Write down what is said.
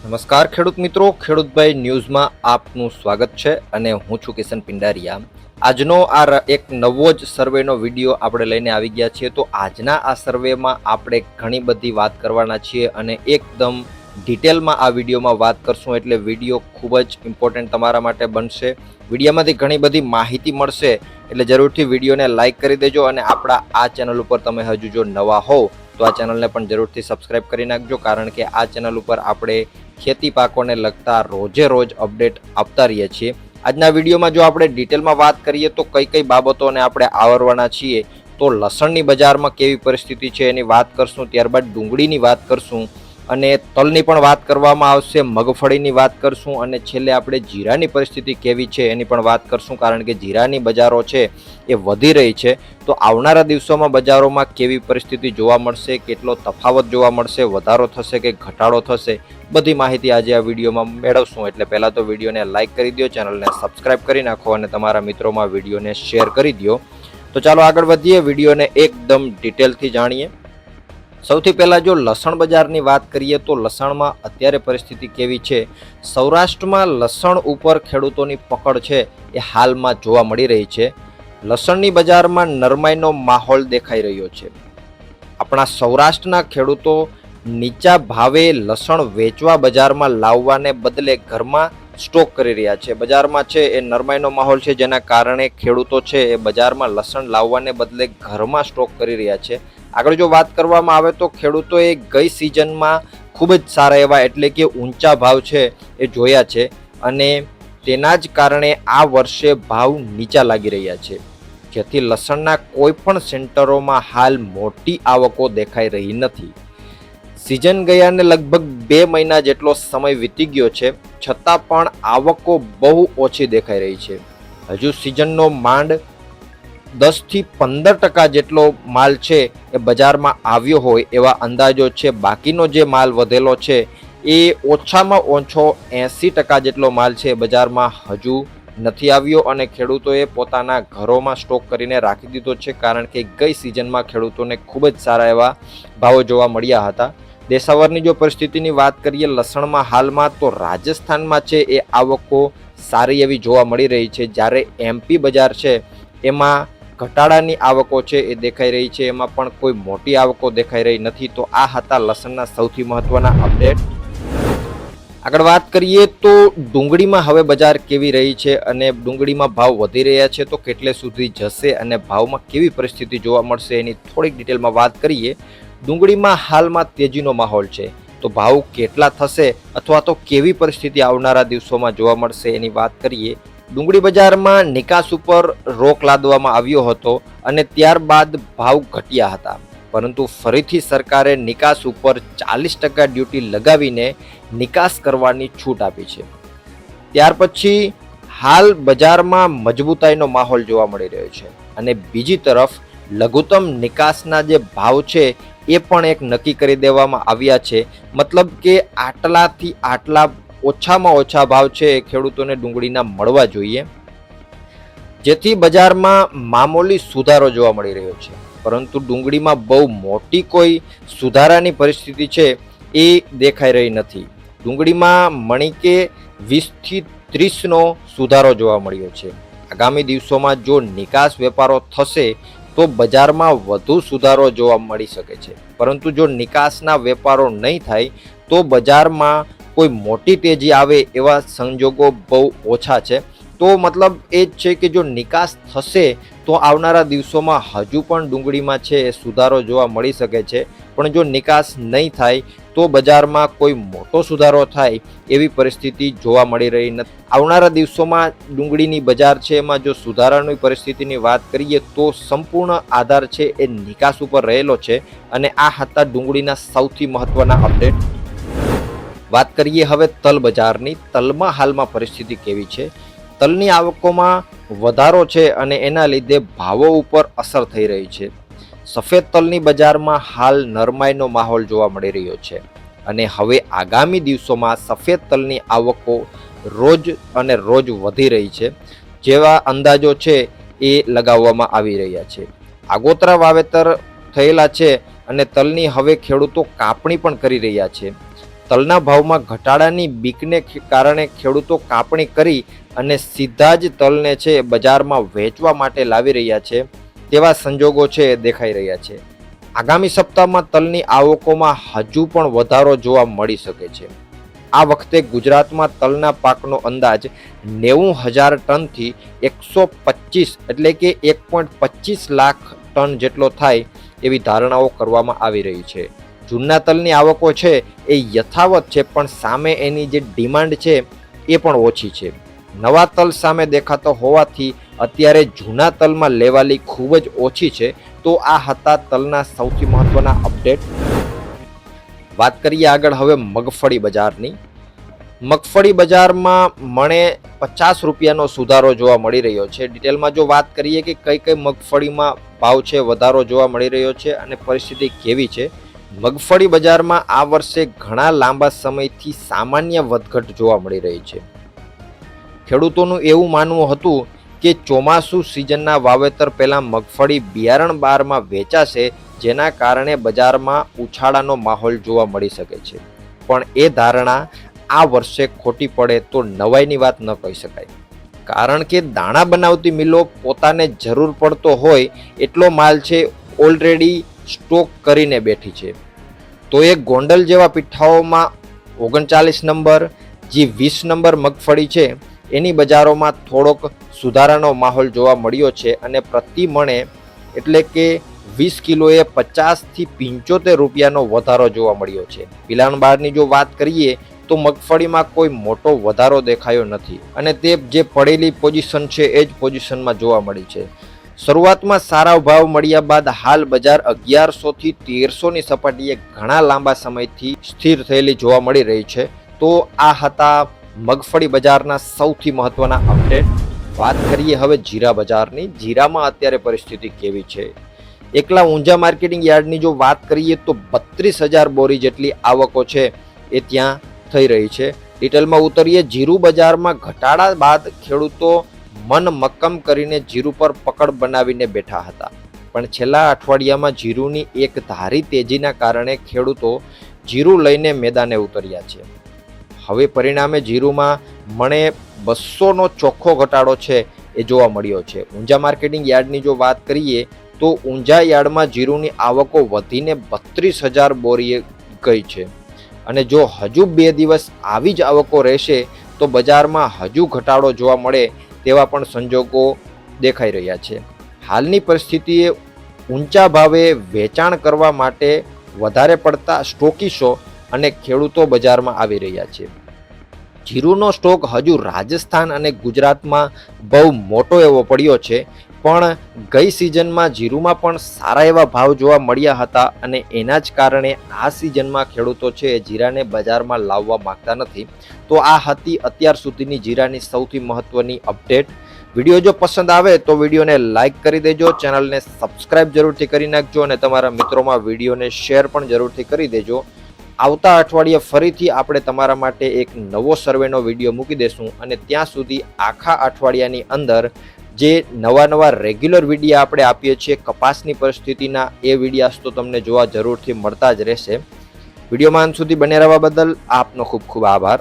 નમસ્કાર ખેડૂત મિત્રો, ખેડૂતભાઈ ન્યૂઝમાં આપનું સ્વાગત છે અને હું છું કિશન પિંડારિયા। આજનો આ એક નવો જ સર્વેનો વિડીયો આપણે લઈને આવી ગયા છીએ। તો આજના આ સર્વેમાં આપણે ઘણી બધી વાત કરવાના છીએ અને એકદમ ડિટેલમાં આ વિડીયોમાં વાત કરશું, એટલે વિડીયો ખૂબ જ ઇમ્પોર્ટન્ટ તમારા માટે બનશે। વિડીયોમાંથી ઘણી બધી માહિતી મળશે, એટલે જરૂરથી વિડીયોને લાઇક કરી દેજો અને આપણા આ ચેનલ ઉપર તમે હજુ જો નવા હોવ તો આ ચેનલને પણ જરૂરથી સબસ્ક્રાઇબ કરી નાખજો, કારણ કે આ ચેનલ ઉપર આપણે ખેતી પાકોને લગતા રોજે રોજ અપડેટ આપતા રહીએ છીએ। આજના વિડીયોમાં જો આપણે ડિટેલમાં વાત કરીએ તો કઈ કઈ બાબતોને આપણે આવરવાના છીએ, તો લસણની બજારમાં કેવી પરિસ્થિતિ છે એની વાત કરશું, ત્યારબાદ ડુંગળીની વાત કરશું અને તલની પણ વાત કરવામાં આવશે, મગફળીની વાત કરશું અને છેલ્લે આપણે જીરાની પરિસ્થિતિ કેવી છે એની પણ વાત કરશું, કારણ કે જીરાની બજારો છે એ વધી રહી છે। તો આવનારા દિવસોમાં બજારોમાં કેવી પરિસ્થિતિ જોવા મળશે, કેટલો તફાવત જોવા મળશે, વધારો થશે કે ઘટાડો થશે, બધી માહિતી આજે આ વિડીયોમાં મેળવશું। એટલે પહેલાં તો વિડીયોને લાઇક કરી દો, ચેનલને સબસ્ક્રાઇબ કરી નાખો અને તમારા મિત્રોમાં વિડીયોને શેર કરી દો। તો ચાલો આગળ વધીએ, વિડીયોને એકદમ ડિટેલથી જાણીએ। સૌથી પહેલાં જો લસણ બજારની વાત કરીએ તો લસણમાં અત્યારે પરિસ્થિતિ કેવી છે। સૌરાષ્ટ્રમાં લસણ ઉપર ખેડૂતોની પકડ છે એ હાલમાં જોવા મળી રહી છે। લસણની બજારમાં નરમાઈનો માહોલ દેખાઈ રહ્યો છે। આપણા સૌરાષ્ટ્રના ખેડૂતો નીચા ભાવે લસણ વેચવા બજારમાં લાવવાને બદલે ઘરમાં સ્ટોક કરી રહ્યા છે। બજારમાં છે એ નરમાઈનો માહોલ છે, જેના કારણે ખેડૂતો છે એ બજારમાં લસણ લાવવાને બદલે ઘરમાં સ્ટોક કરી રહ્યા છે। આગળ જો વાત કરવામાં આવે તો ખેડૂતોએ ગઈ સિઝનમાં ખૂબ જ સારા એવા એટલે કે ઊંચા ભાવ છે એ જોયા છે અને તેના જ કારણે આ વર્ષે ભાવ નીચા લાગી રહ્યા છે, જેથી લસણના કોઈ પણ સેન્ટરોમાં હાલ મોટી આવકો દેખાઈ રહી નથી। સિઝન ગયાને લગભગ 2 મહિના જેટલો સમય વીતી ગયો છે, છતાં પણ આવકો બહુ ઓછી દેખાઈ રહી છે। હજુ સિઝનનો માંડ 10 થી 15% જેટલો માલ છે એ બજારમાં આવ્યો હોય એવા અંદાજો છે। બાકીનો જે માલ વધેલો છે એ ઓછામાં ઓછો 80% જેટલો માલ છે બજારમાં હજુ નથી આવ્યો અને ખેડૂતોએ પોતાના ઘરોમાં સ્ટોક કરીને રાખી દીધો છે, કારણ કે ગઈ સિઝનમાં ખેડૂતોને ખૂબ જ સારા એવા ભાવો જોવા મળ્યા હતા। દેશાવરની જો પરિસ્થિતિની વાત કરીએ લસણમાં હાલમાં, તો રાજસ્થાનમાં છે એ આવકો સારી એવી જોવા મળી રહી છે, જ્યારે એમપી બજાર છે એમાં ઘટાડાની આવકો છે એ દેખાઈ રહી છે, એમાં પણ કોઈ મોટી આવકો દેખાઈ રહી નથી। તો આ હતા લસણના સૌથી મહત્વના અપડેટ। આગળ વાત કરીએ તો ડુંગળીમાં હવે બજાર કેવી રહી છે અને ડુંગળીમાં ભાવ વધી રહ્યા છે તો કેટલે સુધી જશે અને ભાવમાં કેવી પરિસ્થિતિ જોવા મળશે એની થોડીક ડિટેલમાં વાત કરીએ। ડુંગળીમાં હાલમાં તેજીનો માહોલ છે, તો ભાવ કેટલા થશે અથવા તો કેવી પરિસ્થિતિ આવનારા દિવસોમાં જોવા મળશે એની વાત કરીએ। ડુંગળી બજારમાં નિકાસ ઉપર રોક લાદવામાં આવ્યો હતો અને ત્યારબાદ ભાવ ઘટ્યા હતા, પરંતુ ફરીથી સરકારે નિકાસ ઉપર 40% ડ્યુટી લગાવીને નિકાસ કરવાની છૂટ આપી છે। ત્યાર પછી હાલ બજારમાં મજબૂતાઈનો માહોલ જોવા મળી રહ્યો છે અને બીજી તરફ લઘુત્તમ નિકાસના જે ભાવ છે એ પણ એક નક્કી કરી દેવામાં આવ્યા છે, મતલબ કે આટલાથી આટલા ઓછામાં ઓછા ભાવ છે એ ખેડૂતોને ડુંગળીના મળવા જોઈએ, જેથી બજારમાં મામૂલી સુધારો જોવા મળી રહ્યો છે। પરંતુ ડુંગળીમાં બહુ મોટી કોઈ સુધારાની પરિસ્થિતિ છે એ દેખાઈ રહી નથી। ડુંગળીમાં મણિકે 20 થી 30નો સુધારો જોવા મળ્યો છે। આગામી દિવસોમાં જો નિકાસ વેપારો થશે તો બજારમાં વધુ સુધારો જોવા મળી શકે છે, પરંતુ જો નિકાસના વેપારો નહીં થાય તો બજારમાં કોઈ મોટી તેજી આવે એવા સંજોગો બહુ ઓછા છે। તો મતલબ એ જ છે કે જો નિકાસ થશે તો આવનારા દિવસોમાં હજુ પણ ડુંગળીમાં છે એ સુધારો જોવા મળી શકે છે, પણ જો નિકાસ નહીં થાય તો બજારમાં કોઈ મોટો સુધારો થાય એવી પરિસ્થિતિ જોવા મળી રહી નથી। આવનારા દિવસોમાં ડુંગળીની બજાર છે એમાં જો સુધારાની પરિસ્થિતિની વાત કરીએ તો સંપૂર્ણ આધાર છે એ નિકાસ ઉપર રહેલો છે અને આ હતા ડુંગળીના સૌથી મહત્વના અપડેટ। વાત કરીએ હવે તલ બજારની। તલમાં હાલમાં પરિસ્થિતિ કેવી છે। તલની આવકોમાં વધારો છે અને એના લીધે ભાવો ઉપર અસર થઈ રહી છે। સફેદ તલની બજારમાં હાલ નરમાઈનો માહોલ જોવા મળી રહ્યો છે અને હવે આગામી દિવસોમાં સફેદ તલની આવકો રોજ અને રોજ વધી રહી છે, જેવા અંદાજો છે એ લગાવવામાં આવી રહ્યા છે। આગોતરા વાવેતર થયેલા છે અને તલની હવે ખેડૂતો કાપણી પણ કરી રહ્યા છે। તલના ભાવમાં ઘટાડાની બીકને કારણે ખેડૂતો કાપણી કરી અને સીધા જ તલને છે બજારમાં વેચવા માટે લાવી રહ્યા છે તેવા સંજોગો છે દેખાઈ રહ્યા છે. આગામી સપ્તાહમાં તલની આવકોમાં હજુ પણ વધારો જોવા મળી શકે છે. આ વખતે ગુજરાતમાં તલના પાકનો અંદાજ 90,000 ટનથી 125 એટલે કે 1.25 લાખ ટન જેટલો થાય એવી ધારણાઓ કરવામાં આવી રહી છે. જૂના તલની આવકો છે એ યથાવત છે, પણ સામે એની જે ડિમાન્ડ છે એ પણ ઓછી છે. નવા તલ સામે દેખાતો હોવાથી અત્યારે જૂના તલમાં લેવાલી ખૂબ જ ઓછી છે. તો આ હતા તલના સૌથી મહત્વના અપડેટ. વાત કરીએ આગળ હવે મગફળી બજારની. મગફળી બજારમાં મણે 50 રૂપિયાનો સુધારો જોવા મળી રહ્યો છે. ડિટેલમાં જો વાત કરીએ કે કઈ કઈ મગફળીમાં ભાવ છે વધારો જોવા મળી રહ્યો છે અને પરિસ્થિતિ કેવી છે. મગફળી બજારમાં આ વર્ષે ઘણા લાંબા સમયથી સામાન્ય વધઘટ જોવા મળી રહી છે. ખેડૂતોનું એવું માનવું હતું કે ચોમાસુ સિઝનના વાવેતર પહેલા મગફળી બિયારણ બારમાં વેચાશે, જેના કારણે બજારમાં ઉછાળાનો માહોલ જોવા મળી શકે છે. પણ એ ધારણા આ વર્ષે ખોટી પડે તો નવાઈની વાત ન કહી શકાય. કારણ કે દાણા બનાવતી મિલો પોતાને જરૂર પડતો હોય એટલો માલ છે ઓલરેડી સ્ટોક કરીને બેઠી છે. તો એ ગોંડલ જેવા પીઠાઓમાં 39 નંબર જે 20 નંબર મગફળી છે એની બજારોમાં થોડોક સુધારાનો માહોલ જોવા મળ્યો છે અને પ્રતિ મણે એટલે કે 20 કિલોએ 50 થી 75 રૂપિયાનો વધારો જોવા મળ્યો છે. પિલાણ બારની જો વાત કરીએ તો મગફળીમાં કોઈ મોટો વધારો દેખાયો નથી અને તે જે પડેલી પોઝિશન છે એ જ પોઝિશનમાં જોવા મળી છે. શરૂઆતમાં સારા ભાવ મળ્યા બાદ હાલ બજાર 1100 થી 1300ની સપાટીએ ઘણા લાંબા સમયથી સ્થિર થયેલી જોવા મળી રહી છે. તો આ હતા મગફળી બજારના સૌથી મહત્વના અપડેટ. વાત કરીએ હવે જીરા બજારની. જીરામાં અત્યારે પરિસ્થિતિ કેવી છે? એકલા ઊંઝા માર્કેટિંગ યાર્ડની જો વાત કરીએ તો 32,000 બોરી જેટલી આવકો છે એ ત્યાં થઈ રહી છે. ડિટેલમાં ઉતરીએ. જીરું બજારમાં ઘટાડા બાદ ખેડૂતો મન મક્કમ કરીને જીરું પર પકડ બનાવીને બેઠા હતા, પણ છેલ્લા અઠવાડિયામાં જીરુંની એક ધારી તેજીના કારણે ખેડૂતો જીરું લઈને મેદાને ઉતર્યા છે. હવે પરિણામે જીરુંમાં મણે 200નો ચોખ્ખો ઘટાડો છે એ જોવા મળ્યો છે. ઊંઝા માર્કેટિંગ યાર્ડની જો વાત કરીએ તો ઊંઝા યાર્ડમાં જીરુંની આવકો વધીને 32,000 બોરીએ ગઈ છે અને જો હજુ 2 દિવસ આવી જ આવકો રહેશે તો બજારમાં હજુ ઘટાડો જોવા મળે તેવા પણ સંજોગો દેખાઈ રહ્યા છે. હાલની પરિસ્થિતિએ ઊંચા ભાવે વેચાણ કરવા માટે વધારે પડતા સ્ટોકીશો અને ખેડૂતો બજારમાં આવી રહ્યા છે. જીરુંનો સ્ટોક હજુ રાજસ્થાન અને ગુજરાતમાં બહુ મોટો એવો પડ્યો છે, પણ ગઈ સિઝનમાં જીરુંમાં પણ સારા એવા ભાવ જોવા મળ્યા હતા અને એના જ કારણે આ સિઝનમાં ખેડૂતો છે જીરાને બજારમાં લાવવા માંગતા નથી. તો આ હતી અત્યાર સુધીની જીરાની સૌથી મહત્વની અપડેટ. વિડીયો જો પસંદ આવે તો વિડીયોને લાઇક કરી દેજો, ચેનલને સબસ્ક્રાઇબ જરૂરથી કરી નાખજો અને તમારા મિત્રોમાં વિડીયોને શેર પણ જરૂરથી કરી દેજો. આવતા અઠવાડિયે ફરીથી આપણે તમારા માટે એક નવો સર્વેનો વિડીયો મૂકી દેશું અને ત્યાં સુધી આખા અઠવાડિયાની અંદર જે નવા રેગ્યુલર વિડીયો આપણે આપીએ છીએ કપાસની પરિસ્થિતિના એ વિડીયાસ તો તમને જોવા જરૂરથી મળતા જ રહેશે. વિડીયોમાં અંત સુધી બને રહેવા બદલ આપનો ખૂબ ખૂબ આભાર.